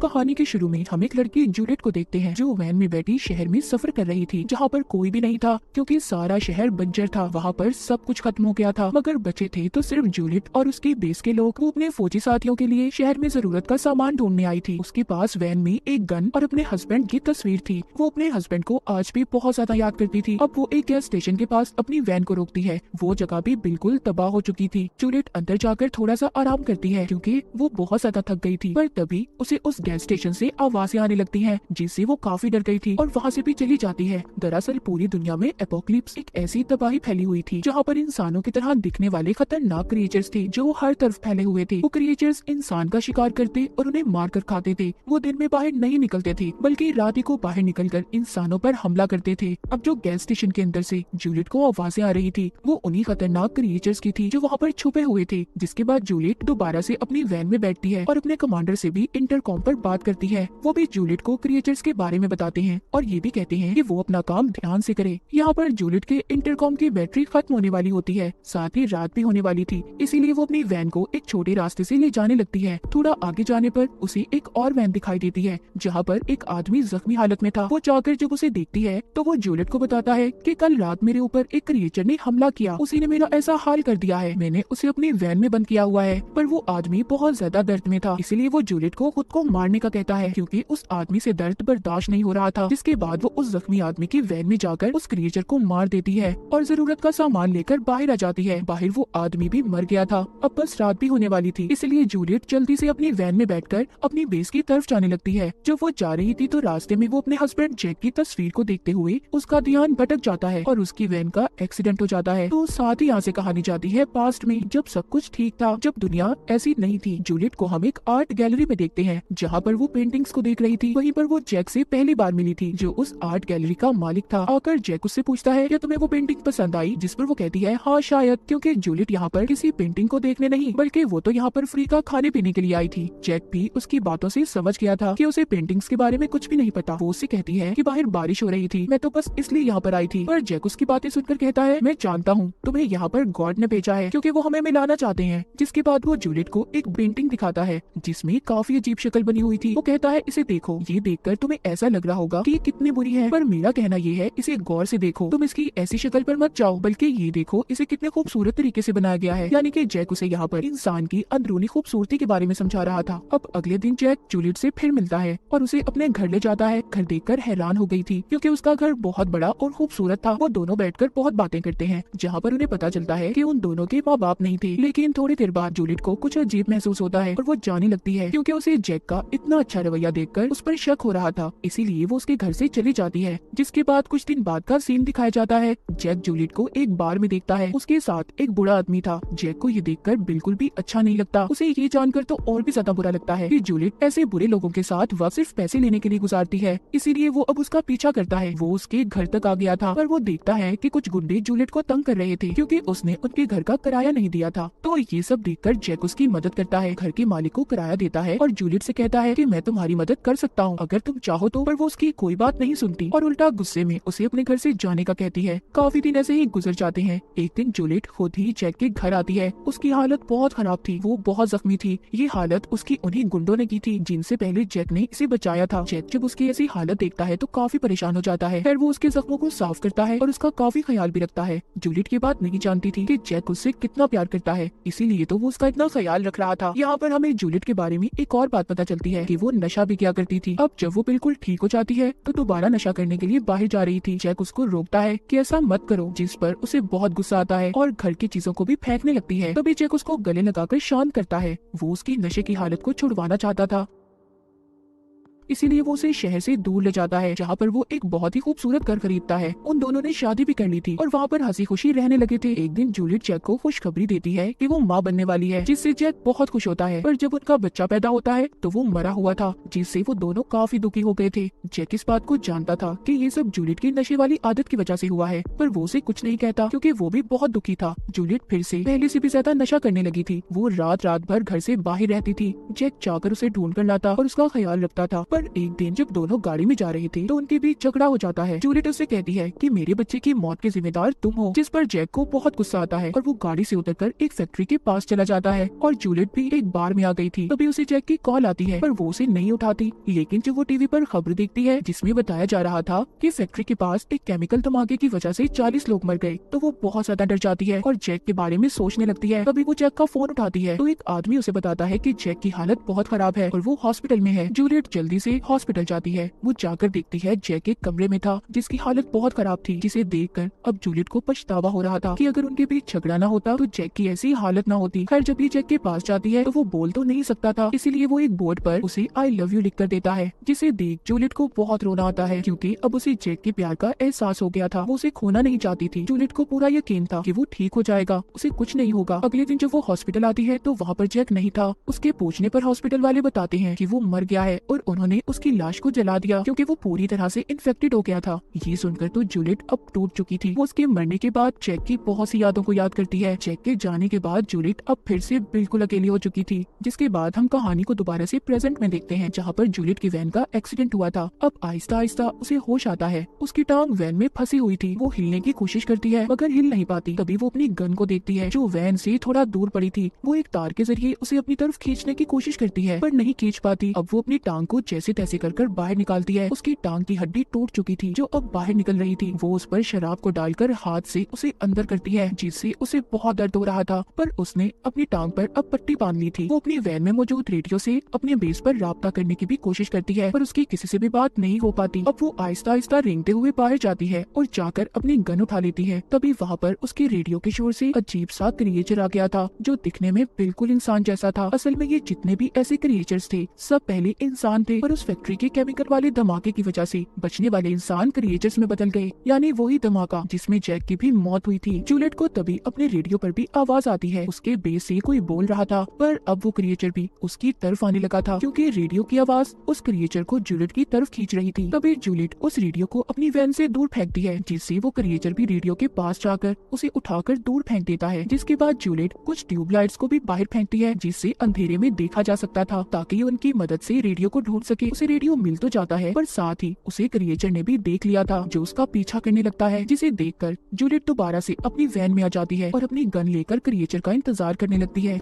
कहानी के शुरू में हम एक लड़की जूलियट को देखते हैं जो वैन में बैठी शहर में सफर कर रही थी, जहाँ पर कोई भी नहीं था क्योंकि सारा शहर बंजर था। वहाँ पर सब कुछ खत्म हो गया था, मगर बचे थे तो सिर्फ जूलियट और उसके बेस के लोग। वो अपने फौजी साथियों के लिए शहर में जरूरत का सामान ढूंढने आई थी। उसके पास वैन में एक गन और अपने हस्बैंड की तस्वीर थी। वो अपने हस्बैंड को आज भी बहुत ज्यादा याद करती थी। अब वो एक गैस स्टेशन के पास अपनी वैन को रोकती है। वो जगह भी बिल्कुल तबाह हो चुकी थी। जूलियट अंदर जाकर थोड़ा सा आराम करती है क्योंकि वो बहुत ज्यादा थक गई थी, पर तभी उसे उस गैस स्टेशन से आवाजें आने लगती हैं, जिससे वो काफी डर गई थी और वहाँ से भी चली जाती है। दरअसल पूरी दुनिया में एपोक्लिप्स एक ऐसी तबाही फैली हुई थी जहाँ पर इंसानों की तरह दिखने वाले खतरनाक क्रिएचर्स थे जो हर तरफ फैले हुए थे। वो क्रिएचर्स इंसान का शिकार करते और उन्हें मार कर खाते थे। वो दिन में बाहर नहीं निकलते थे बल्कि रात को बाहर निकलकर इंसानों पर हमला करते थे। अब जो गैस स्टेशन के अंदर से जूलियट को आवाजें आ रही थी वो उन्हीं खतरनाक क्रिएचर्स की थी जो वहाँ पर छुपे हुए थे। जिसके बाद जूलियट दोबारा से अपनी वैन में बैठती है और अपने कमांडर से भी इंटरकॉम पर बात करती है। वो भी जूलियट को क्रिएचर्स के बारे में बताते हैं और ये भी कहते हैं कि वो अपना काम ध्यान से करे। यहाँ पर जूलियट के इंटरकॉम की बैटरी खत्म होने वाली होती है, साथ ही रात भी होने वाली थी, इसीलिए वो अपनी वैन को एक छोटे रास्ते से ले जाने लगती है। थोड़ा आगे जाने पर उसे एक और वैन दिखाई देती है जहाँ पर एक आदमी जख्मी हालत में था। वो जाकर जब उसे देखती है तो वो जूलियट को बताता है कि कल रात मेरे ऊपर एक क्रिएचर ने हमला किया, उसी ने मेरा ऐसा हाल कर दिया है। मैंने उसे अपनी वैन में बंद किया हुआ है, पर वो आदमी बहुत ज्यादा दर्द में था, इसीलिए वो जूलियट को खुद को मारने का कहता है क्योंकि उस आदमी से दर्द बर्दाश्त नहीं हो रहा था। जिसके बाद वो उस जख्मी आदमी की वैन में जाकर उस क्रिएचर को मार देती है और जरूरत का सामान लेकर बाहर आ जाती है। बाहर वो आदमी भी मर गया था। अब बस रात भी होने वाली थी, इसलिए जूलियट जल्दी से अपनी वैन में बैठकर अपनी बेस की तरफ जाने लगती है। जब वो जा रही थी तो रास्ते में वो अपने हस्बैंड जैक की तस्वीर को देखते हुए उसका ध्यान भटक जाता है और उसकी वैन का एक्सीडेंट हो जाता है। तो साथ ही यहाँ से कहानी जाती है पास्ट में, जब सब कुछ ठीक था, जब दुनिया ऐसी नहीं थी। जूलियट को हम एक आर्ट गैलरी में देखते हैं जहाँ पर वो पेंटिंग्स को देख रही थी। वहीं पर वो जैक से पहली बार मिली थी जो उस आर्ट गैलरी का मालिक था। आकर जैक उससे पूछता है क्या तुम्हें वो पेंटिंग पसंद आई, जिस पर वो कहती है हाँ शायद, क्योंकि जूलियट यहाँ पर किसी पेंटिंग को देखने नहीं बल्कि वो तो यहाँ पर फ्री का खाने पीने के लिए आई थी। जैक भी उसकी बातों से समझ गया था कि उसे पेंटिंग्स के बारे में कुछ भी नहीं पता। वो उससे कहती है कि बाहर बारिश हो रही थी, मैं तो बस इसलिए यहाँ पर आई थी। पर जैक उसकी बातें सुनकर कहता है मैं जानता हूँ तुम्हें यहाँ पर गॉड ने भेजा है क्योंकि वो हमें मिलाना चाहते हैं। जिसके बाद वो जूलियट को एक पेंटिंग दिखाता है जिसमें काफी अजीब शक्ल बनी हुई थी। वो कहता है इसे देखो, ये देखकर तुम्हें ऐसा लग रहा होगा कि ये कितनी बुरी है, पर मेरा कहना ये है इसे गौर से देखो, तुम इसकी ऐसी शक्ल पर मत जाओ बल्कि ये देखो इसे कितने खूबसूरत तरीके से बनाया गया है। यानी कि जैक उसे यहाँ पर इंसान की अंदरूनी खूबसूरती के बारे में समझा रहा था। अब अगले दिन जैक जूलियट से फिर मिलता है और उसे अपने घर ले जाता है। घर देखकर हैरान हो गई थी क्योंकि उसका घर बहुत बड़ा और खूबसूरत था। वो दोनों बैठकर बहुत बातें करते हैं जहाँ पर उन्हें पता चलता है कि उन दोनों के माँ बाप नहीं थे। लेकिन थोड़ी देर बाद जूलियट को कुछ अजीब महसूस होता है और वो जाने लगती है क्योंकि उसे जैक का इतना अच्छा रवैया देखकर उस पर शक हो रहा था, इसीलिए वो उसके घर से चली जाती है। जिसके बाद कुछ दिन बाद का सीन दिखाया जाता है। जैक जूलियट को एक बार में देखता है, उसके साथ एक बूढ़ा आदमी था। जैक को ये देखकर बिल्कुल भी अच्छा नहीं लगता। उसे ये जानकर तो और भी ज्यादा बुरा लगता है कि जूलियट ऐसे बुरे लोगों के साथ वक्त सिर्फ पैसे लेने के लिए गुजारती है, इसीलिए वो अब उसका पीछा करता है। वो उसके घर तक आ गया था पर वो देखता है कि कुछ गुंडे जूलियट को तंग कर रहे थे क्योंकि उसने उनके घर का किराया नहीं दिया था। तो ये सब देखकर जैक उसकी मदद करता है, घर के मालिक को किराया देता है और जूलियट से कहता है कि मैं तुम्हारी मदद कर सकता हूँ अगर तुम चाहो तो। पर वो उसकी कोई बात नहीं सुनती और उल्टा गुस्से में उसे अपने घर से जाने का कहती है। काफी दिन ऐसे ही गुजर जाते हैं। एक दिन जूलियट खुद ही जैक के घर आती है। उसकी हालत बहुत खराब थी, वो बहुत जख्मी थी। ये हालत उसकी उन्हीं गुंडों ने की थी जिनसे पहले जैक ने इसे बचाया था। जैक जब उसकी ऐसी हालत देखता है तो काफी परेशान हो जाता है। फिर वो उसके जख्मों को साफ करता है और उसका काफी ख्याल भी रखता है। जूलियट की बात नहीं जानती थी कि जैक उससे कितना प्यार करता है, इसीलिए तो वो उसका इतना ख्याल रख रहा था। यहाँ पर हमें जूलियट के बारे में एक और बात पता चलती है कि वो नशा भी किया करती थी। अब जब वो बिल्कुल ठीक हो जाती है तो दोबारा नशा करने के लिए बाहर जा रही थी। जैक उसको रोकता है कि ऐसा मत करो, जिस पर उसे बहुत गुस्सा आता है और घर की चीजों को भी फेंकने लगती है। तभी जैक उसको गले लगाकर शांत करता है। वो उसकी नशे की हालत को छुड़वाना चाहता था, इसीलिए वो उसे शहर से दूर ले जाता है जहाँ पर वो एक बहुत ही खूबसूरत घर खरीदता है। उन दोनों ने शादी भी कर ली थी और वहाँ पर हंसी खुशी रहने लगे थे। एक दिन जूलियट जैक को खुशखबरी देती है कि वो माँ बनने वाली है, जिससे जैक बहुत खुश होता है। पर जब उनका बच्चा पैदा होता है तो वो मरा हुआ था, जिससे वो दोनों काफी दुखी हो गए थे। जैक इस बात को जानता था कि ये सब जूलियट की नशे वाली आदत की वजह से हुआ है, पर वो उसे कुछ नहीं कहता क्योंकि वो भी बहुत दुखी था। जूलियट फिर से पहले से भी ज्यादा नशा करने लगी थी। वो रात रात भर घर से बाहर रहती थी। जैक जाकर उसे ढूंढ कर लाता और उसका ख्याल रखता था, पर एक दिन जब दोनों गाड़ी में जा रहे थे तो उनके बीच झगड़ा हो जाता है। जूलियट उससे कहती है कि मेरे बच्चे की मौत के जिम्मेदार तुम हो, जिस पर जैक को बहुत गुस्सा आता है और वो गाड़ी से उतरकर एक फैक्ट्री के पास चला जाता है। और जूलियट भी एक बार में आ गई थी। तभी उसे जैक की कॉल आती है पर वो उसे नहीं उठाती। लेकिन जब वो टीवी पर खबर देखती है जिसमें बताया जा रहा था कि फैक्ट्री के पास एक केमिकल धमाके की वजह से 40 लोग मर गए, तो वो बहुत ज्यादा डर जाती है और जैक के बारे में सोचने लगती है। तभी वो जैक का फोन उठाती है तो एक आदमी उसे बताता है कि जैक की हालत बहुत खराब है और वो हॉस्पिटल में है। जूलियट जल्दी से हॉस्पिटल जाती है। वो जाकर देखती है जैक एक कमरे में था जिसकी हालत बहुत खराब थी, जिसे देखकर अब जूलियट को पछतावा हो रहा था कि अगर उनके बीच झगड़ा न होता तो जैक की ऐसी हालत न होती। खैर जब ये जैक के पास जाती है तो वो बोल तो नहीं सकता था, इसीलिए वो एक बोर्ड पर उसे आई लव यू लिख कर देता है, जिसे देख जूलियट को बहुत रोना आता है क्योंकि अब उसे जैक के प्यार का एहसास हो गया था। वो उसे खोना नहीं चाहती थी। जूलियट को पूरा यकीन था कि वो ठीक हो जाएगा, उसे कुछ नहीं होगा। अगले दिन जब वो हॉस्पिटल आती है तो वहाँ पर जैक नहीं था। उसके पूछने पर हॉस्पिटल वाले बताते हैं कि वो मर गया है और उन्होंने उसकी लाश को जला दिया क्योंकि वो पूरी तरह से इन्फेक्टेड हो गया था। ये सुनकर तो जूलियट अब टूट चुकी थी। वो उसके मरने के बाद जैक की बहुत सी यादों को याद करती है। जैक के जाने के बाद जूलियट अब फिर से बिल्कुल अकेली हो चुकी थी, जिसके बाद हम कहानी को दोबारा से प्रेजेंट में देखते हैं जहाँ पर जूलियट की वैन का एक्सीडेंट हुआ था। अब आहिस्ता आहिस्ता उसे होश आता है। उसकी टांग वैन में फंसी हुई थी। वो हिलने की कोशिश करती है मगर हिल नहीं पाती। तभी वो अपनी गन को देखती है जो वैन से थोड़ा दूर पड़ी थी। वो एक तार के जरिए उसे अपनी तरफ खींचने की कोशिश करती है पर नहीं खींच पाती। अब वो अपनी टांग को जैसे तैसे कर बाहर निकालती है। उसकी टांग की हड्डी टूट चुकी थी जो अब बाहर निकल रही थी। वो उस पर शराब को डालकर हाथ से उसे अंदर करती है जिससे उसे बहुत दर्द हो रहा था, पर उसने अपनी टांग पर अब पट्टी बांध ली थी। वो अपनी वैन में मौजूद रेडियो से अपने बेस पर राब्ता करने की भी कोशिश करती है पर उसकी किसी से भी बात नहीं हो पाती। अब वो आहिस्ता आहिस्ता रेंगते हुए बाहर जाती है और जाकर अपनी गन उठा लेती है। तभी वहाँ पर उसके रेडियो के शोर से अजीब सा क्रिएचर आ गया था जो दिखने में बिल्कुल इंसान जैसा था। असल में ये जितने भी ऐसे क्रिएचर्स थे सब पहले इंसान थे, पर उस फैक्ट्री के केमिकल वाले धमाके की वजह से बचने वाले इंसान क्रिएचर्स में बदल गए, यानी वही धमाका जिसमें जैक की भी मौत हुई थी। जूलियट को तभी अपने रेडियो पर भी आवाज आती है। उसके बेस से कोई बोल रहा था पर अब वो क्रिएचर भी उसकी तरफ आने लगा था क्योंकि रेडियो की आवाज उस क्रिएचर को जूलियट की तरफ खींच रही थी। तभी जूलियट उस रेडियो को अपनी वैन से दूर फेंकती है जिससे वो क्रिएचर भी रेडियो के पास जाकर उसे उठाकर दूर फेंक देता है। जिसके बाद जूलियट कुछ ट्यूबलाइट्स को भी बाहर फेंकती है जिससे अंधेरे में देखा जा सकता था ताकि उनकी मदद से रेडियो को ढूंढ सके। उसे रेडियो मिल तो जाता है पर साथ ही उसे क्रिएचर ने भी देख लिया था जो उसका पीछा करने लगता है, जिसे देखकर जूलियट दोबारा से अपनी वैन में आ जाती है और अपनी गन लेकर क्रिएचर का इंतजार करने लगती है।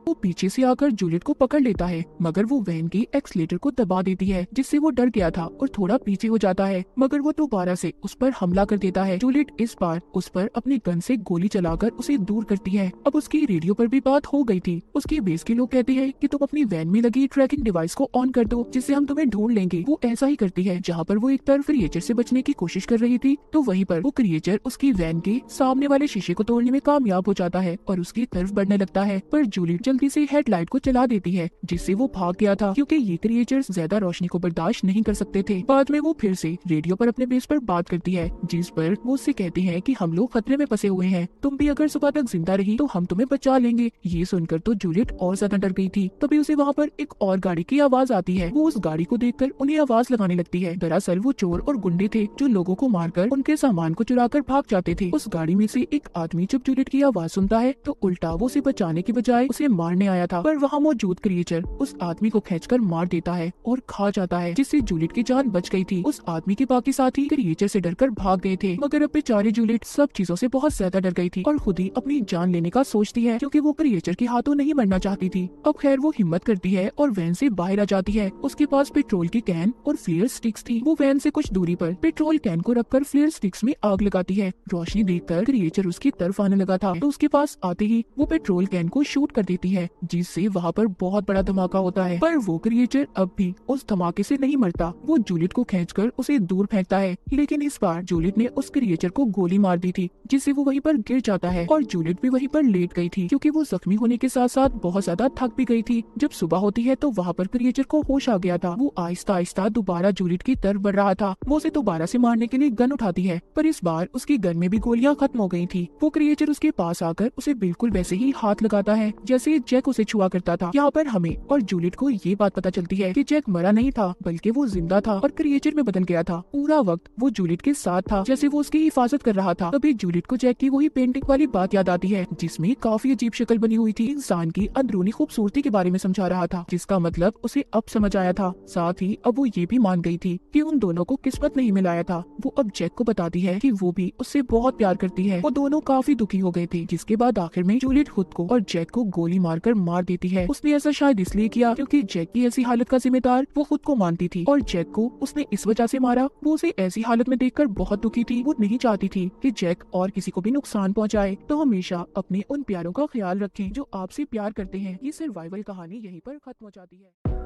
वो पीछे से आकर जूलियट को पकड़ लेता है मगर वो वैन की एक्सीलेटर को दबा देती है जिससे वो डर गया था और थोड़ा पीछे हो जाता है, मगर वो दोबारा से उस पर हमला कर देता है। जूलियट इस बार उस पर अपनी गन से गोली चलाकर उसे दूर करती है। अब उसकी रेडियो पर भी बात हो गई थी। उसके बेस के लोग कहते हैं कि तुम अपनी वैन में लगी ट्रैकिंग डिवाइस को ऑन कर दो जिससे हम तुम्हें ढूंढ लेंगे। वो ऐसा ही करती है। जहाँ पर वो एक तरफ क्रिएचर से बचने की कोशिश कर रही थी तो वहीं पर वो क्रिएचर उसकी वैन के सामने वाले शीशे को तोड़ने में कामयाब हो जाता है और उसकी तरफ बढ़ने लगता है, पर जूलियट जल्दी से हेडलाइट को चला देती है जिससे वो भाग गया था क्योंकि ये क्रिएचर्स ज्यादा रोशनी को बर्दाश्त नहीं कर सकते थे। बाद में वो फिर से रेडियो पर अपने बेस पर बात करती है जिस पर वो उससे कहती है कि हम लोग खतरे में फंसे हुए हैं, तुम भी अगर सुबह तक जिंदा रही तो हम तुम्हें बचा लेंगे। ये सुनकर तो जूलियट और ज्यादा डर गई थी। तभी उसे वहाँ पर एक और गाड़ी की आवाज आती है। वो उस गाड़ी को देखकर उन्हें आवाज लगाने लगती है। दरअसल वो चोर और गुंडे थे जो लोगों को मारकर उनके सामान को चुराकर भाग जाते थे। उस गाड़ी में से एक आदमी जब जूलियट की आवाज सुनता है तो उल्टा वो उसे बचाने की बजाय उसे मारने आया था, पर वहाँ मौजूद क्रिएचर उस आदमी को खींचकर मार देता है और खा जाता है जिससे जूलियट की जान बच गई थी। उस आदमी के बाकी साथी क्रिएचर से डरकर भाग गए थे, मगर अब बेचारी जूलियट सब चीजों से बहुत ज्यादा डर गई थी और खुद ही अपनी जान लेने का सोचती है क्योंकि वो क्रिएचर के हाथों नहीं मरना चाहती थी। अब खैर वो हिम्मत करती है और वैन से बाहर आ जाती है। उसके पास पेट्रोल की कैन और फ्लेयर स्टिक्स थी। वो वैन से कुछ दूरी पर पेट्रोल कैन को रखकर फ्लेयर स्टिक्स में आग लगाती है। रोशनी देखकर क्रिएचर उसकी तरफ आने लगा था तो उसके पास आते ही वो पेट्रोल कैन को शूट कर देती है जिससे वहाँ पर बहुत बड़ा धमाका होता है, पर वो क्रिएचर अब भी उस धमाके से नहीं मरता। वो जूलियट को खींचकर उसे दूर फेंकता है, लेकिन इस बार जूलियट ने उस क्रिएचर को गोली मार दी थी जिससे वो वहीं पर गिर जाता है और जूलियट भी वहीं पर लेट गई थी क्योंकि वो जख्मी होने के साथ साथ बहुत ज्यादा थक भी गई थी। जब सुबह होती है तो वहाँ पर क्रिएचर को होश आ गया था। वो आहिस्ता आहिस्ता दोबारा जूलियट की तरफ बढ़ रहा था। वो उसे दोबारा से मारने के लिए गन उठाती है, पर इस बार उसकी गन में भी गोलियां खत्म हो गई थी। वो क्रिएचर उसके पास आकर उसे बिल्कुल वैसे ही हाथ लगाता है जैसे जैक उसे छुआ करता था। यहाँ पर हमें और जूलियट को ये बात पता चलती है कि जैक मरा नहीं था, बल्कि वो जिंदा था और क्रिएचर में बदल गया था। पूरा वक्त वो जूलियट के साथ था, जैसे वो उसकी हिफाजत कर रहा था। तभी जूलियट को जैक की वही पेंटिंग वाली बात याद आती है, जिसमें काफी अजीब शक्ल बनी हुई थी, इंसान की अंदरूनी खूबसूरती के बारे में समझा रहा था, जिसका मतलब उसे अब समझ आया था। साथ ही अब वो ये भी मान गई थी कि उन दोनों को किस्मत नहीं मिलाया था। वो अब जैक को बताती है कि वो भी उससे बहुत प्यार करती है। वो दोनों काफी दुखी हो गए थे, जिसके बाद आखिर में जूलियट खुद को और जैक को गोली मारकर मार देती है। उसने ऐसा शायद इसलिए किया क्योंकि जैक की ऐसी हालत का जिम्मेदार वो खुद को मानती थी, और जैक को उसने इस वजह से मारा। वो उसे ऐसी हालत में देखकर बहुत दुखी थी। वो नहीं चाहती थी कि जैक और किसी को भी नुकसान पहुंचाए। तो हमेशा अपने उन प्यारों का ख्याल रखें जो आपसे प्यार करते हैं। ये सर्वाइवल कहानी यहीं पर खत्म हो जाती है।